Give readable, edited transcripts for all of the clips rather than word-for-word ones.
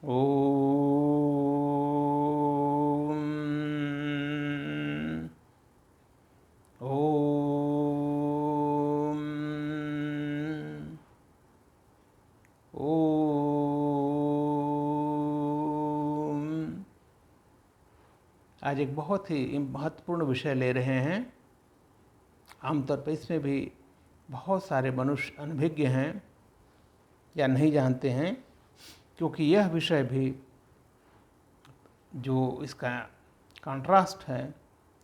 ओम ओम ओम। आज एक बहुत ही महत्वपूर्ण विषय ले रहे हैं। आमतौर पर इसमें भी बहुत सारे मनुष्य अनभिज्ञ हैं या नहीं जानते हैं, क्योंकि यह विषय भी जो इसका कंट्रास्ट है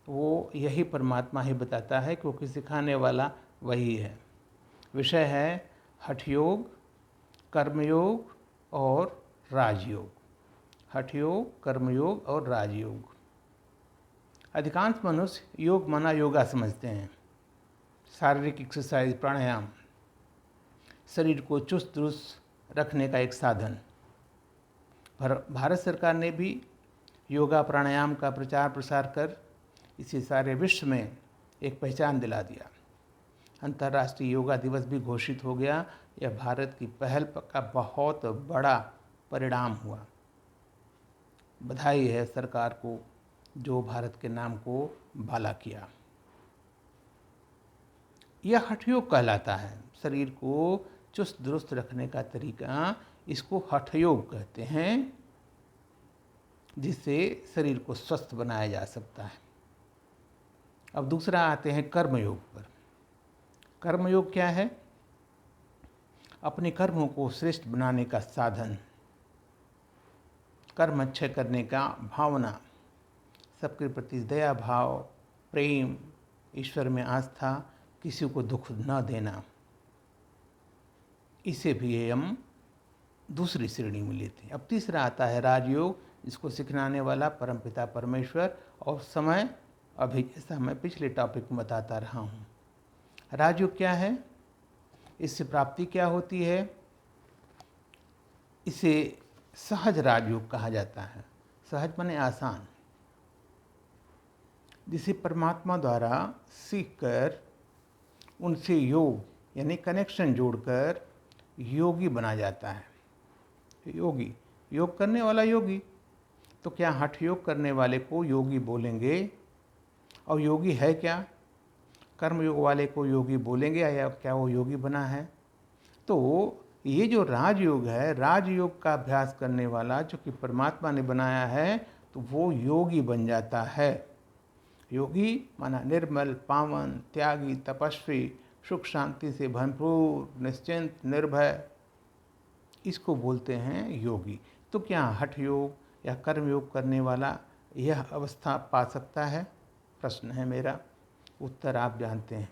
वो यही परमात्मा ही बताता है, क्योंकि सिखाने वाला वही है। विषय है हठ योग, कर्मयोग और राजयोग। हठ योग, कर्मयोग और राजयोग। अधिकांश मनुष्य योग माना योगा समझते हैं, शारीरिक एक्सरसाइज, प्राणायाम, शरीर को चुस्त दुरुस्त रखने का एक साधन। भारत सरकार ने भी योगा प्राणायाम का प्रचार प्रसार कर इसे सारे विश्व में एक पहचान दिला दिया। अंतर्राष्ट्रीय योगा दिवस भी घोषित हो गया। यह भारत की पहल का बहुत बड़ा परिणाम हुआ। बधाई है सरकार को जो भारत के नाम को बाला किया। यह हठ योग कहलाता है। शरीर को चुस्त दुरुस्त रखने का तरीका, इसको हठ योग कहते हैं, जिससे शरीर को स्वस्थ बनाया जा सकता है। अब दूसरा आते हैं कर्मयोग पर। कर्मयोग क्या है? अपने कर्मों को श्रेष्ठ बनाने का साधन, कर्म अच्छे करने का भावना, सबके प्रति दया भाव, प्रेम, ईश्वर में आस्था, किसी को दुख न देना, इसे भी हम दूसरी श्रेणी में लेते हैं। अब तीसरा आता है राजयोग। इसको सिखाने वाला परमपिता परमेश्वर और समय, अभी जैसा मैं पिछले टॉपिक में बताता रहा हूँ। राजयोग क्या है? इससे प्राप्ति क्या होती है? इसे सहज राजयोग कहा जाता है। सहज माने आसान, जिसे परमात्मा द्वारा सीखकर उनसे योग यानी कनेक्शन जोड़कर योगी बना जाता है। योगी, योग करने वाला योगी। तो क्या हठ योग करने वाले को योगी बोलेंगे? और योगी है क्या? कर्म योग वाले को योगी बोलेंगे या क्या वो योगी बना है? तो ये जो राजयोग है, राजयोग का अभ्यास करने वाला जो कि परमात्मा ने बनाया है, तो वो योगी बन जाता है। योगी माना निर्मल, पावन, त्यागी, तपस्वी, सुख शांति से भरपूर, निश्चिंत, निर्भय, इसको बोलते हैं योगी। तो क्या हठ योग या कर्म योग करने वाला यह अवस्था पा सकता है? प्रश्न है मेरा, उत्तर आप जानते हैं।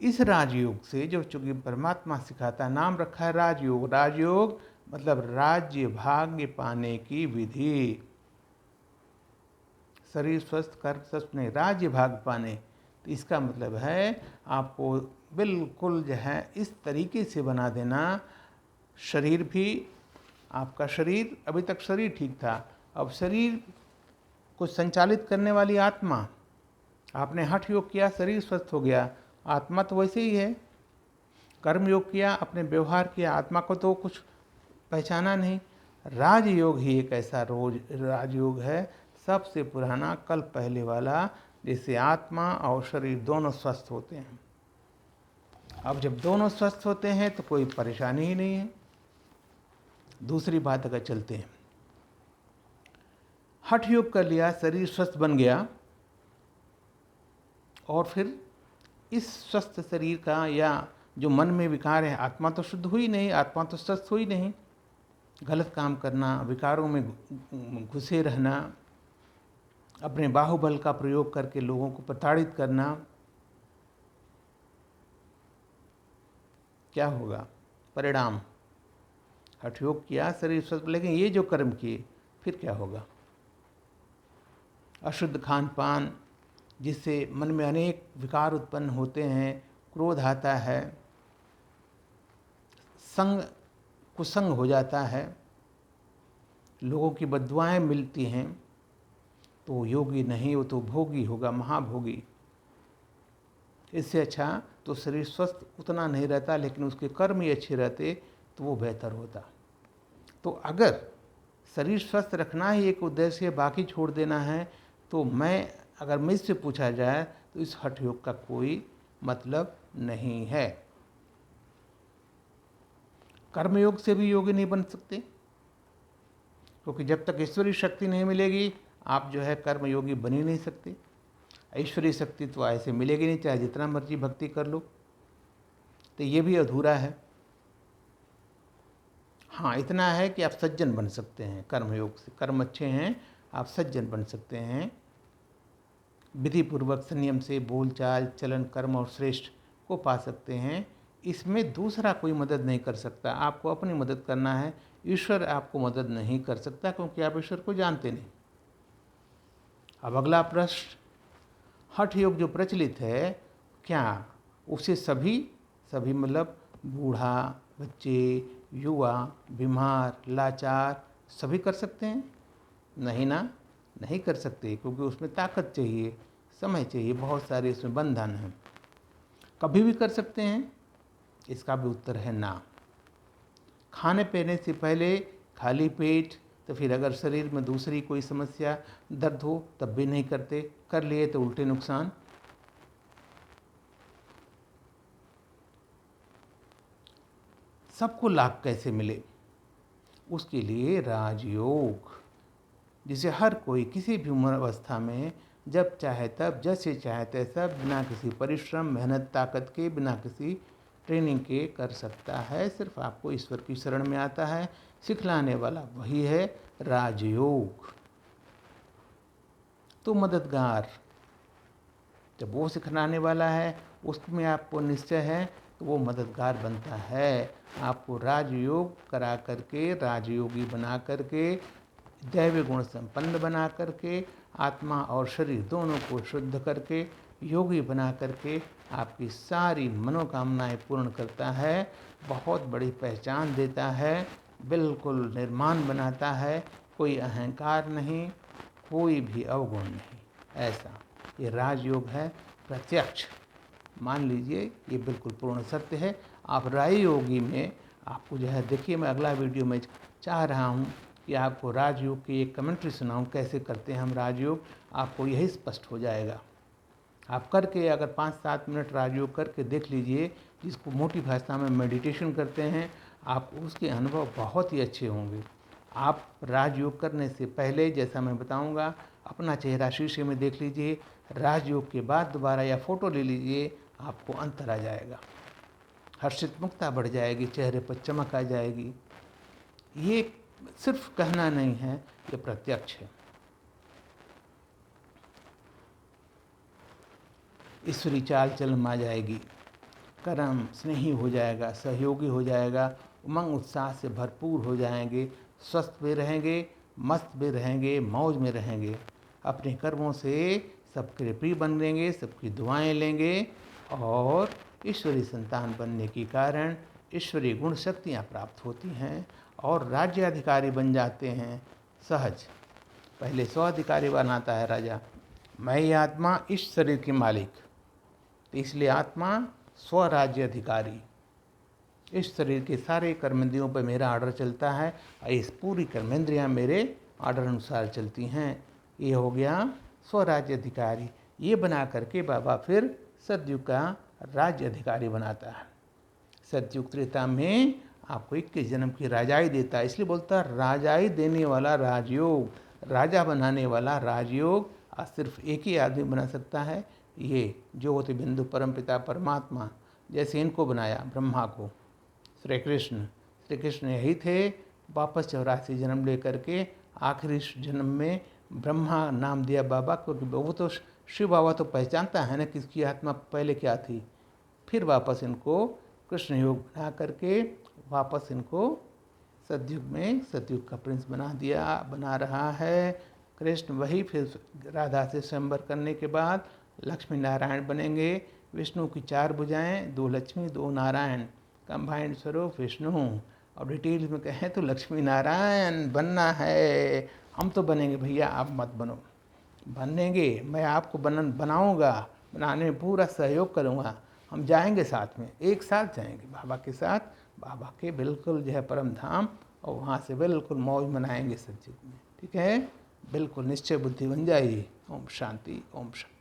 इस राजयोग से जो चूंकि परमात्मा सिखाता, नाम रखा है राजयोग। राजयोग मतलब राज्य भाग्य पाने की विधि। शरीर स्वस्थ, कर्म स्वस्थ नहीं, राज्य भाग पाने। तो इसका मतलब है आपको बिल्कुल जो है इस तरीके से बना देना, शरीर भी, आपका शरीर, अभी तक शरीर ठीक था, अब शरीर को संचालित करने वाली आत्मा। आपने हठ योग किया, शरीर स्वस्थ हो गया, आत्मा तो वैसे ही है। कर्म योग किया, अपने व्यवहार किया, आत्मा को तो कुछ पहचाना नहीं। राजयोग ही एक ऐसा राजयोग है, सबसे पुराना, कल पहले वाला, जिससे आत्मा और शरीर दोनों स्वस्थ होते हैं। अब जब दोनों स्वस्थ होते हैं तो कोई परेशानी ही नहीं है। दूसरी बात अगर चलते हैं, हठ योग कर लिया, शरीर स्वस्थ बन गया, और फिर इस स्वस्थ शरीर का या जो मन में विकार है, आत्मा तो शुद्ध हुई नहीं, आत्मा तो स्वस्थ हुई नहीं। गलत काम करना, विकारों में घुसे रहना, अपने बाहुबल का प्रयोग करके लोगों को प्रताड़ित करना, क्या होगा परिणाम? हठ योग किया, शरीर स्वस्थ, लेकिन ये जो कर्म किए, फिर क्या होगा? अशुद्ध खान पान, जिससे मन में अनेक विकार उत्पन्न होते हैं, क्रोध आता है, संग कुसंग हो जाता है, लोगों की बद्दुआएं मिलती हैं, तो योगी नहीं, वो तो भोगी होगा, महाभोगी। इससे अच्छा तो शरीर स्वस्थ उतना नहीं रहता, लेकिन उसके कर्म ही अच्छे रहते तो वो बेहतर होता। तो अगर शरीर स्वस्थ रखना ही एक उद्देश्य है, बाकी छोड़ देना है, तो अगर मुझसे पूछा जाए तो इस हठ योग का कोई मतलब नहीं है। कर्मयोग से भी योगी नहीं बन सकते, क्योंकि जब तक ईश्वरीय शक्ति नहीं मिलेगी आप जो है कर्मयोगी बन ही नहीं सकते। ईश्वरीय शक्ति तो ऐसे मिलेगी नहीं, चाहे जितना मर्जी भक्ति कर लो, तो ये भी अधूरा है। हाँ, इतना है कि आप सज्जन बन सकते हैं कर्मयोग से, कर्म अच्छे हैं, आप सज्जन बन सकते हैं। विधि पूर्वक संयम से बोलचाल, चलन, कर्म और श्रेष्ठ को पा सकते हैं। इसमें दूसरा कोई मदद नहीं कर सकता, आपको अपनी मदद करना है। ईश्वर आपको मदद नहीं कर सकता, क्योंकि आप ईश्वर को जानते नहीं। अब अगला प्रश्न, हठ योग जो प्रचलित है, क्या उसे सभी मतलब बूढ़ा, बच्चे, युवा, बीमार, लाचार सभी कर सकते हैं? नहीं ना, नहीं कर सकते, क्योंकि उसमें ताकत चाहिए, समय चाहिए, बहुत सारे इसमें बंधन हैं। कभी भी कर सकते हैं? इसका भी उत्तर है ना। खाने पीने से पहले खाली पेट, तो फिर अगर शरीर में दूसरी कोई समस्या, दर्द हो, तब भी नहीं करते, कर लिए तो उल्टे नुकसान। सबको लाभ कैसे मिले? उसके लिए राजयोग, जिसे हर कोई किसी भी उम्र अवस्था में जब चाहे तब, जैसे चाहे तैसा, बिना किसी परिश्रम, मेहनत, ताकत के, बिना किसी ट्रेनिंग के कर सकता है। सिर्फ आपको ईश्वर की शरण में आता है, सिखलाने वाला वही है राजयोग। तो मददगार जब वो सिखलाने वाला है, उसमें आपको निश्चय है, तो वो मददगार बनता है। आपको राजयोग करा करके, राजयोगी बना करके, दैव गुण संपन्न बना करके, आत्मा और शरीर दोनों को शुद्ध करके, योगी बना करके आपकी सारी मनोकामनाएं पूर्ण करता है। बहुत बड़ी पहचान देता है, बिल्कुल निर्माण बनाता है। कोई अहंकार नहीं, कोई भी अवगुण नहीं, ऐसा ये राजयोग है प्रत्यक्ष। मान लीजिए ये बिल्कुल पूर्ण सत्य है। आप राजयोगी में आपको जो है, देखिए मैं अगला वीडियो में चाह रहा हूँ कि आपको राजयोग की एक कमेंट्री सुनाऊँ, कैसे करते हैं हम राजयोग, आपको यही स्पष्ट हो जाएगा। आप करके अगर 5-7 मिनट राजयोग करके देख लीजिए, जिसको मोटी भाषा में मेडिटेशन करते हैं, आप उसके अनुभव बहुत ही अच्छे होंगे। आप राजयोग करने से पहले, जैसा मैं बताऊंगा, अपना चेहरा शीशे में देख लीजिए, राजयोग के बाद दोबारा या फोटो ले लीजिए, आपको अंतर आ जाएगा, हर्षित मुक्ता बढ़ जाएगी, चेहरे पर चमक आ जाएगी। ये सिर्फ कहना नहीं है, ये प्रत्यक्ष है। ईश्वरी चाल चलन में आ जाएगी, कर्म स्नेही हो जाएगा, सहयोगी हो जाएगा, उमंग उत्साह से भरपूर हो जाएंगे, स्वस्थ भी रहेंगे, मस्त भी रहेंगे, मौज में रहेंगे। अपने कर्मों से सबके प्रिय बनेंगे, सबकी दुआएं लेंगे, और ईश्वरी संतान बनने के कारण ईश्वरीय गुण शक्तियाँ प्राप्त होती हैं, और राज्याधिकारी बन जाते हैं सहज। पहले स्वाधिकारी बनाता है राजा, मैं ये आत्मा इस शरीर की मालिक, तो इसलिए आत्मा स्वराज्य अधिकारी। इस शरीर के सारे कर्मेंद्रियों पर मेरा आर्डर चलता है, और इस पूरी कर्मेंद्रियाँ मेरे आर्डर अनुसार चलती हैं। ये हो गया स्वराज्य अधिकारी। ये बना करके बाबा फिर सतयुग का राज्य अधिकारी बनाता है। सतयुग त्रेता में आपको 21 जन्म की राजाई देता है, इसलिए बोलता है राजाई देने वाला राजयोग, राजा बनाने वाला राजयोग। आज सिर्फ एक ही आदमी बना सकता है, ये ज्योति बिंदु परमपिता परमात्मा, जैसे इनको बनाया ब्रह्मा को, श्री कृष्ण यही थे। वापस 84 जन्म लेकर के आखिरी जन्म में ब्रह्मा नाम दिया बाबा, क्योंकि वो तो शिव बाबा तो पहचानता है ना किसकी आत्मा पहले क्या थी। फिर वापस इनको कृष्ण योग बना करके वापस इनको सतयुग में सतयुग का प्रिंस बना रहा है। कृष्ण वही फिर राधा से स्वयंवर करने के बाद लक्ष्मी नारायण बनेंगे। विष्णु की 4 भुजाएं, 2 लक्ष्मी 2 नारायण, कंबाइंड स्वरूप विष्णु। और डिटेल में कहें तो लक्ष्मी नारायण बनना है। हम तो बनेंगे भैया, आप मत बनो। बनेंगे, मैं आपको बनाऊंगा, बनाने में पूरा सहयोग करूंगा। हम जाएंगे साथ में, एक साथ जाएंगे बाबा के साथ, बाबा के बिल्कुल जो है परम धाम और वहाँ से बिल्कुल मौज मनाएंगे सच्चित में। ठीक है, बिल्कुल निश्चय बुद्धि बन जाएगी। ओम शांति, ओम शांति।